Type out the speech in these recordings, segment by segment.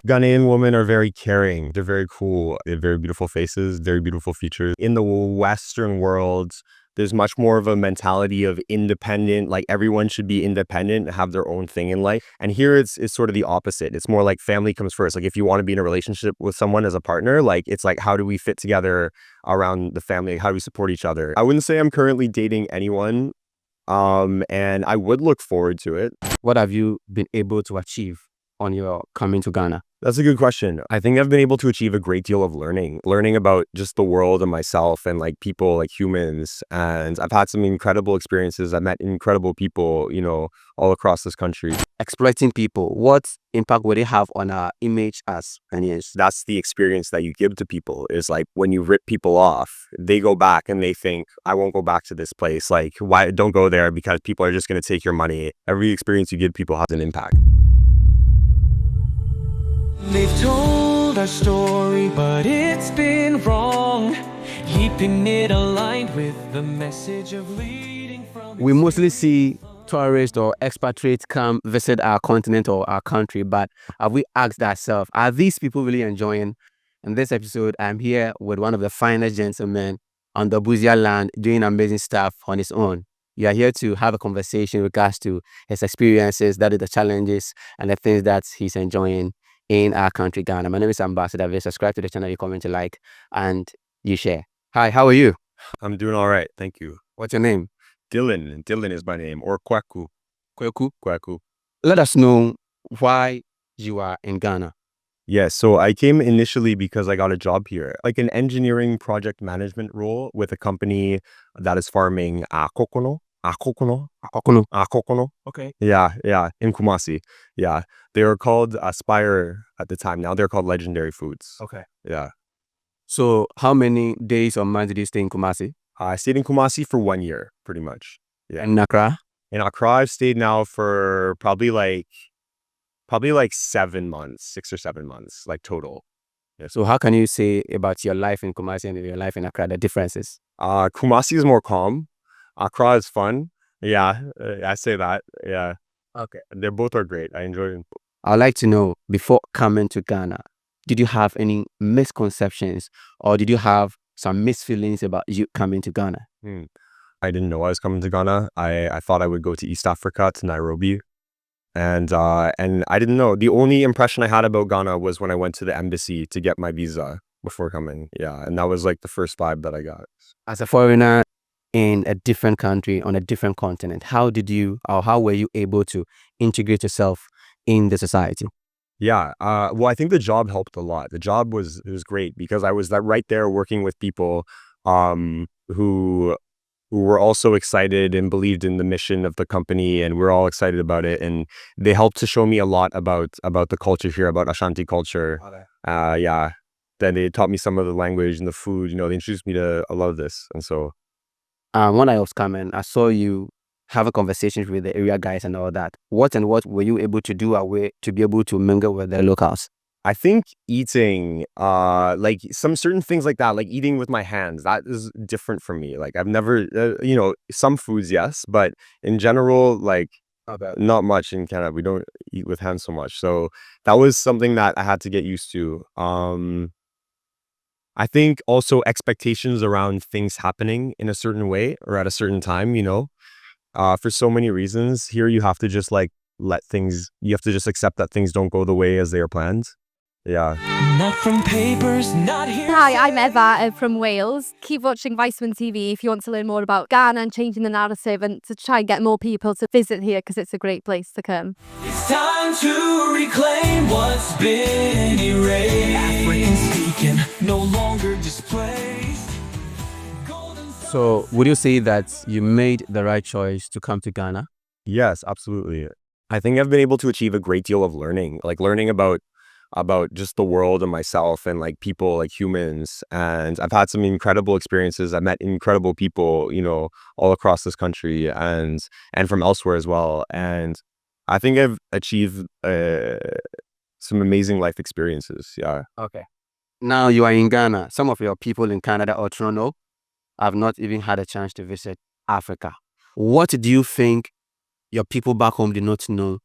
Ghanaian women are very caring. They're very cool. They have very beautiful faces, very beautiful features. In the Western world, there's much more of a mentality of independent, like everyone should be independent and have their own thing in life. And here it's sort of the opposite. It's more like family comes first. Like if you want to be in a relationship with someone as a partner, like it's like, how do we fit together around the family? How do we support each other? I wouldn't say I'm currently dating anyone. And I would look forward to it. What have you been able to achieve on your coming to Ghana? That's a good question. I think I've been able to achieve a great deal of learning about just the world and myself and like people, like humans. And I've had some incredible experiences. I've met incredible people, all across this country. Exploiting people, what impact would it have on our image as Ghanaians? That's the experience that you give to people is like when you rip people off, they go back and they think, I won't go back to this place. Like, why don't go there because people are just going to take your money. Every experience you give people has an impact. They've told our story, but it's been wrong, keeping it aligned with the message of leading from. We mostly see tourists or expatriates come visit our continent or our country, but have we asked ourselves, are these people really enjoying? In this episode, I'm here with one of the finest gentlemen on the Buzia land doing amazing stuff on his own. You are here to have a conversation with regards to his experiences, that is the challenges and the things that he's enjoying in our country, Ghana. My name is Ambassador V. Subscribe to the channel, you comment, you like, and you share. Hi, how are you? I'm doing all right. Thank you. What's your name? Dylan. Dylan is my name, or Kwaku. Kweku. Kwaku. Let us know why you are in Ghana. Yeah, so I came initially because I got a job here, like an engineering project management role with a company that is farming kokono. Kokono. Okay. Yeah, in Kumasi. Yeah, they were called Aspire at the time. Now they're called Legendary Foods. Okay. Yeah. So how many days or months did you stay in Kumasi? I stayed in Kumasi for 1 year, pretty much. Yeah. And in Accra? In Accra, I've stayed now for probably like 7 months, 6 or 7 months, like total. Yeah. So how can you say about your life in Kumasi and your life in Accra, the differences? Kumasi is more calm. Accra is fun. Yeah, I say that. Yeah. Okay. They both are great. I enjoy them. I'd like to know, before coming to Ghana, did you have any misconceptions or did you have some misfeelings about you coming to Ghana? I didn't know I was coming to Ghana. I thought I would go to East Africa, to Nairobi. And I didn't know. The only impression I had about Ghana was when I went to the embassy to get my visa before coming. Yeah, and that was like the first vibe that I got. As a foreigner in a different country, on a different continent, how were you able to integrate yourself in the society? Yeah, well, I think the job helped a lot. The job was great because I was right there working with people who were also excited and believed in the mission of the company, and we're all excited about it. And they helped to show me a lot about the culture here, about Ashanti culture. Okay. Yeah. Then they taught me some of the language and the food. They introduced me to a lot of this, and so. When I was coming, I saw you having conversations with the area guys and all that. What were you able to do to be able to mingle with the locals? I think eating, like some certain things like that, like eating with my hands, that is different for me. Like I've never, some foods, yes, but in general, like not much in Canada. We don't eat with hands so much. So that was something that I had to get used to. I think also expectations around things happening in a certain way or at a certain time, for so many reasons. Here you have to just like you have to just accept that things don't go the way as they are planned. Yeah. Not from papers, not here. Hi, I'm Eva from Wales. Keep watching Viceman TV if you want to learn more about Ghana and changing the narrative and to try and get more people to visit here because it's a great place to come. It's time to reclaim what's been erased. African speaking, no longer displaced. So would you say that you made the right choice to come to Ghana? Yes, absolutely. I think I've been able to achieve a great deal of learning about just the world and myself and like people, like humans. And I've had some incredible experiences. I've met incredible people, all across this country and from elsewhere as well. And I think I've achieved some amazing life experiences. Yeah. Okay. Now you are in Ghana. Some of your people in Canada or Toronto have not even had a chance to visit Africa. What do you think your people back home did not know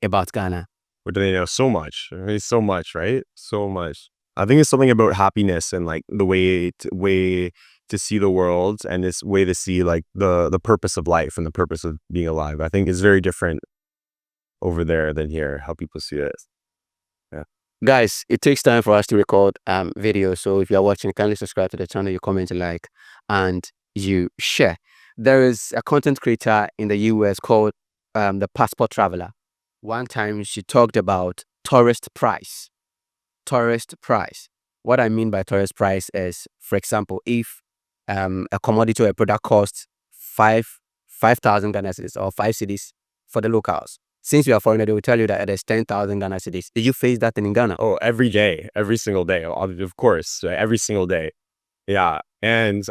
about Ghana? What do they know? So much. I mean, so much, right? So much. I think it's something about happiness and like the way to see the world and this way to see like the purpose of life and the purpose of being alive. I think is very different over there than here, how people see it. Yeah. Guys, it takes time for us to record videos. So if you are watching, kindly subscribe to the channel, you comment, you like, and you share. There is a content creator in the US called the Passport Traveler. One time she talked about tourist price. Tourist price. What I mean by tourist price is, for example, if a commodity or a product costs 5,000 Ghana cedis or 5 cedis for the locals. Since you are foreigner, they will tell you that it is 10,000 Ghana cedis. Did you face that in Ghana? Oh, every day, every single day. Of course, every single day. Yeah. And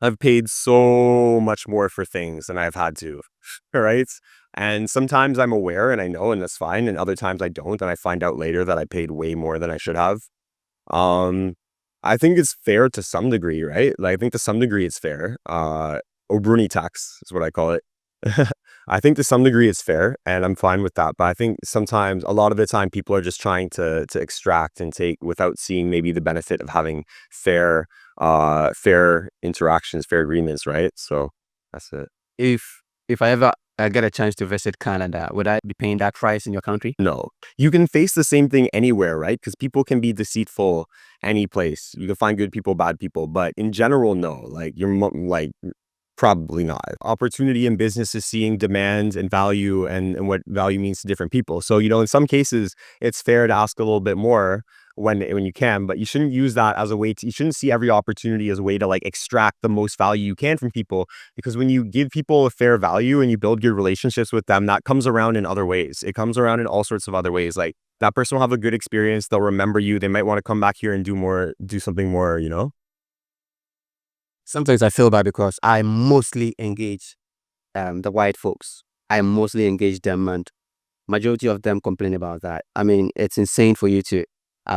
I've paid so much more for things than I've had to, right? And sometimes I'm aware and I know, and that's fine. And other times I don't, and I find out later that I paid way more than I should have. Um, I think it's fair to some degree, right? Like I think to some degree it's fair. Obruni tax is what I call it. I think to some degree it's fair, and I'm fine with that. But I think sometimes, a lot of the time, people are just trying to extract and take without seeing maybe the benefit of having fair interactions, fair agreements, right? So that's it. If I ever get a chance to visit Canada, would I be paying that price in your country? No, you can face the same thing anywhere, right? Because people can be deceitful any place. You can find good people, bad people, but in general, no. Like like probably not. Opportunity in business is seeing demand and value and what value means to different people. So, in some cases, it's fair to ask a little bit more when you can, but you shouldn't use that as a way you shouldn't see every opportunity as a way to like extract the most value you can from people. Because when you give people a fair value and you build good relationships with them, that comes around in other ways. It comes around in all sorts of other ways. Like that person will have a good experience. They'll remember you. They might want to come back here and do something more, Sometimes I feel bad because I mostly engage the white folks. I mostly engage them, and majority of them complain about that. I mean, it's insane for you to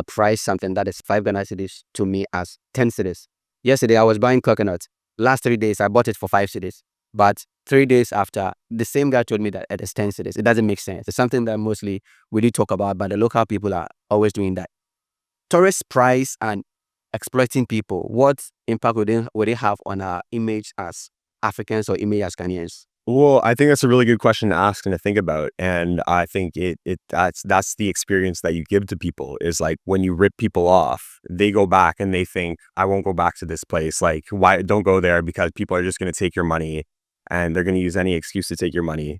price something that is 5 Ghana cedis to me as 10 cedis. Yesterday, I was buying coconut. Last 3 days, I bought it for 5 cedis. But 3 days after, the same guy told me that it is 10 cedis. It doesn't make sense. It's something that mostly we do talk about, but the local people are always doing that. Tourist price and exploiting people, what impact would it have on our image as Africans or image as Ghanaians? Well, I think that's a really good question to ask and to think about. And I think that's the experience that you give to people is like when you rip people off, they go back and they think, I won't go back to this place. Like, why don't go there? Because people are just going to take your money and they're going to use any excuse to take your money.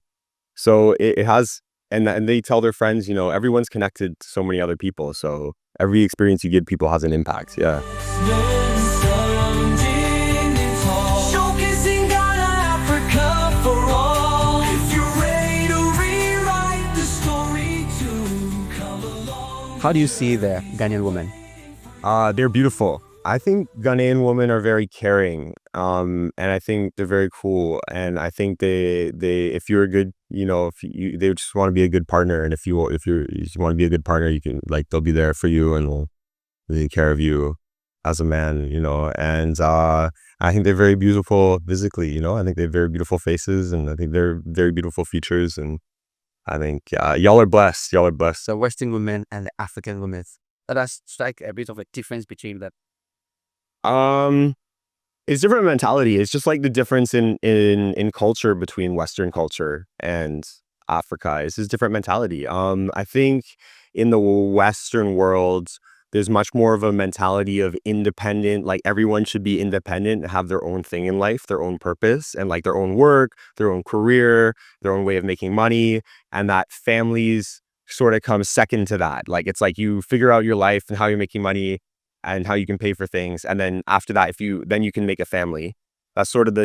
So it has, and they tell their friends, everyone's connected to so many other people. So every experience you give people has an impact. Yeah. How do you see the Ghanaian woman? They're beautiful. I think Ghanaian women are very caring, and I think they're very cool. And I think if you're a good, they just want to be a good partner. And if you want to be a good partner, you can they'll be there for you and will take care of you as a man, And I think they're very beautiful physically, I think they have very beautiful faces, and I think they're very beautiful features. And I think y'all are blessed. Y'all are blessed. The Western women and the African women. That's like a bit of a difference between them. It's different mentality. It's just like the difference in culture between Western culture and Africa. It's just different mentality. I think in the Western world, there's much more of a mentality of independent, like everyone should be independent and have their own thing in life, their own purpose, and like their own work, their own career, their own way of making money, and that families sort of come second to that. Like it's like you figure out your life and how you're making money and how you can pay for things, and then after that, then you can make a family. That's sort of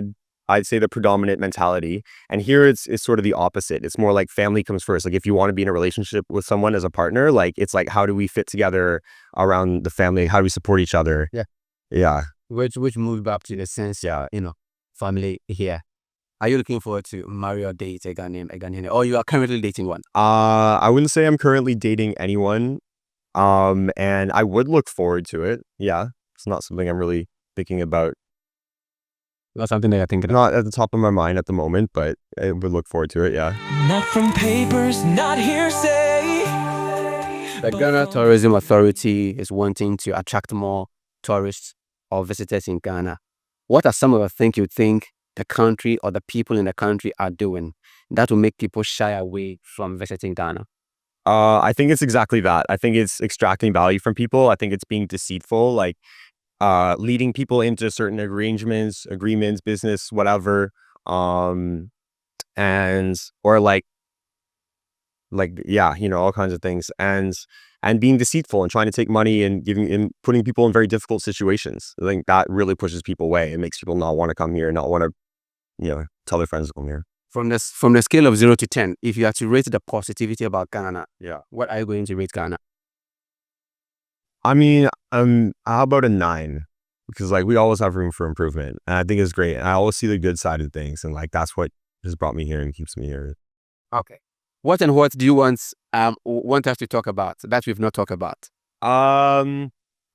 I'd say the predominant mentality. And here it's sort of the opposite. It's more like family comes first. Like if you want to be in a relationship with someone as a partner, like it's like, how do we fit together around the family? How do we support each other? Yeah. Yeah. Which move back to the sense, family here. Are you looking forward to marry or date a Ghanaian, or you are currently dating one? I wouldn't say I'm currently dating anyone. And I would look forward to it. Yeah. It's not something I'm really thinking about. Not something that you're thinking Not at the top of my mind at the moment, but I would look forward to it. Yeah. Not from papers, not hearsay. The Ghana Tourism Authority is wanting to attract more tourists or visitors in Ghana. What are some of the things you think the country or the people in the country are doing that will make people shy away from visiting Ghana? I think it's exactly that. I think it's extracting value from people. I think it's being deceitful, like leading people into certain agreements, business, whatever. And or yeah, all kinds of things. And being deceitful and trying to take money and putting people in very difficult situations. I think that really pushes people away. It makes people not want to come here, not want to, tell their friends to come here. From the scale of 0 to 10, if you had to rate the positivity about Ghana, Yeah. what are you going to rate Ghana? I mean, how about a 9? Because we always have room for improvement. And I think it's great. And I always see the good side of things. And that's what has brought me here and keeps me here. Okay. What do you want us to talk about that we've not talked about? I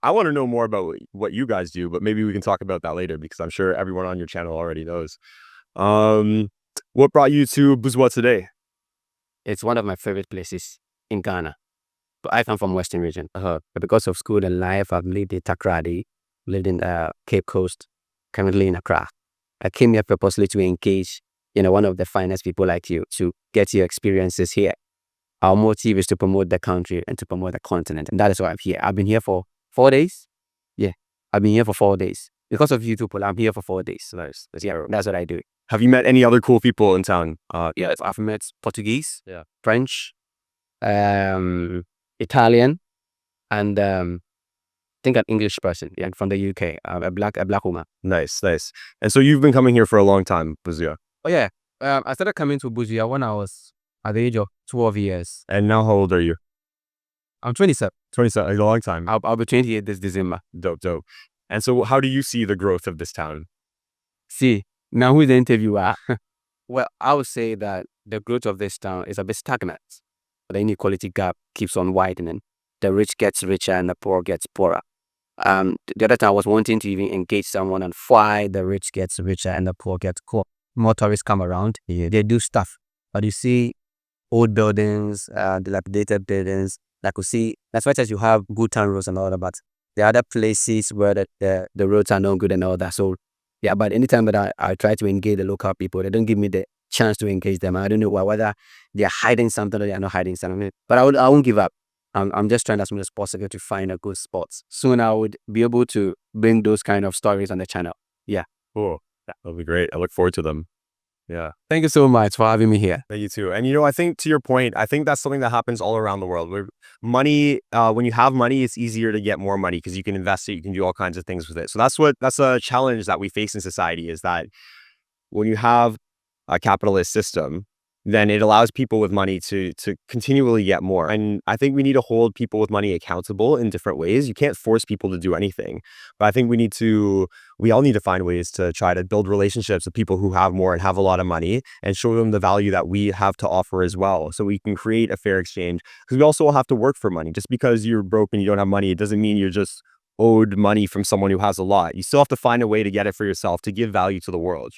want to know more about what you guys do, but maybe we can talk about that later because I'm sure everyone on your channel already knows. What brought you to Buzwa today? It's one of my favorite places in Ghana. But I come from Western region. But because of school and life, I've lived in Takrady, lived in Cape Coast, currently in Accra. I came here purposely to engage, one of the finest people like you to get your experiences here. Our motive is to promote the country and to promote the continent. And that is why I'm here. I've been here for 4 days. Yeah, I've been here for 4 days. Because of you two, Paul, I'm here for 4 days. So that's what I do. Have you met any other cool people in town? Yeah, I've met Portuguese, Yeah. French, Italian, and I think an English person, from the UK, a black woman. Nice. And so you've been coming here for a long time, Buzia. Oh yeah, I started coming to Busia when I was at the age of 12 years. And now how old are you? I'm 27. 27, a long time. I'll be 28 this December. Dope. And so how do you see the growth of this town? See, now who's the interviewer? Well, I would say that the growth of this town is a bit stagnant. The inequality gap keeps on widening. The rich gets richer and the poor gets poorer. The other time I was wanting to even engage someone on why the rich gets richer and the poor gets poor. More tourists come around, they do stuff. But you see old buildings, dilapidated buildings, like you see, as much as you have good town roads and all that, but there are other places where the roads are not good and all that. So yeah, but anytime that I try to engage the local people, they don't give me the chance to engage them. I don't know whether they're hiding something or they're not hiding something. But I won't give up. I'm just trying as much as possible to find a good spot. Soon I would be able to bring those kind of stories on the channel. Yeah. Cool. That'll be great. I look forward to them. Yeah. Thank you so much for having me here. Thank you too. And I think to your point, I think that's something that happens all around the world. Where money, when you have money, it's easier to get more money because you can invest it, you can do all kinds of things with it. So that's a challenge that we face in society, is that when you have a capitalist system, then it allows people with money to continually get more. And I think we need to hold people with money accountable in different ways. You can't force people to do anything. But I think we all need to find ways to try to build relationships with people who have more and have a lot of money and show them the value that we have to offer as well. So we can create a fair exchange, because we also have to work for money. Just because you're broke and you don't have money, it doesn't mean you're just owed money from someone who has a lot. You still have to find a way to get it for yourself, to give value to the world.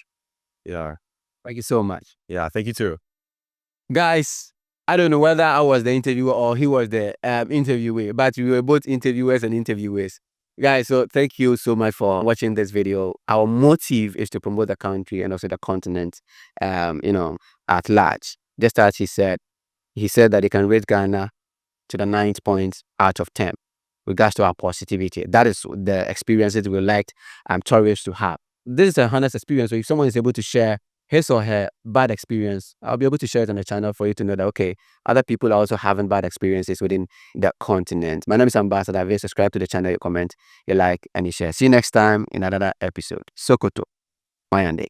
Yeah. Thank you so much. Yeah. Thank you too. Guys, I don't know whether I was the interviewer or he was the interviewee, but we were both interviewers and interviewees. Guys, so thank you so much for watching this video. Our motive is to promote the country and also the continent, at large. Just as he said that he can rate Ghana to the 9 points out of 10 regards to our positivity. That is the experiences we like tourists to have. This is a honest experience. So if someone is able to share his or her bad experience, I'll be able to share it on the channel for you to know that, okay, other people are also having bad experiences within the continent. My name is Ambassador. If you subscribe to the channel, you comment, you like, and you share. See you next time in another episode. Sokoto. Mayande.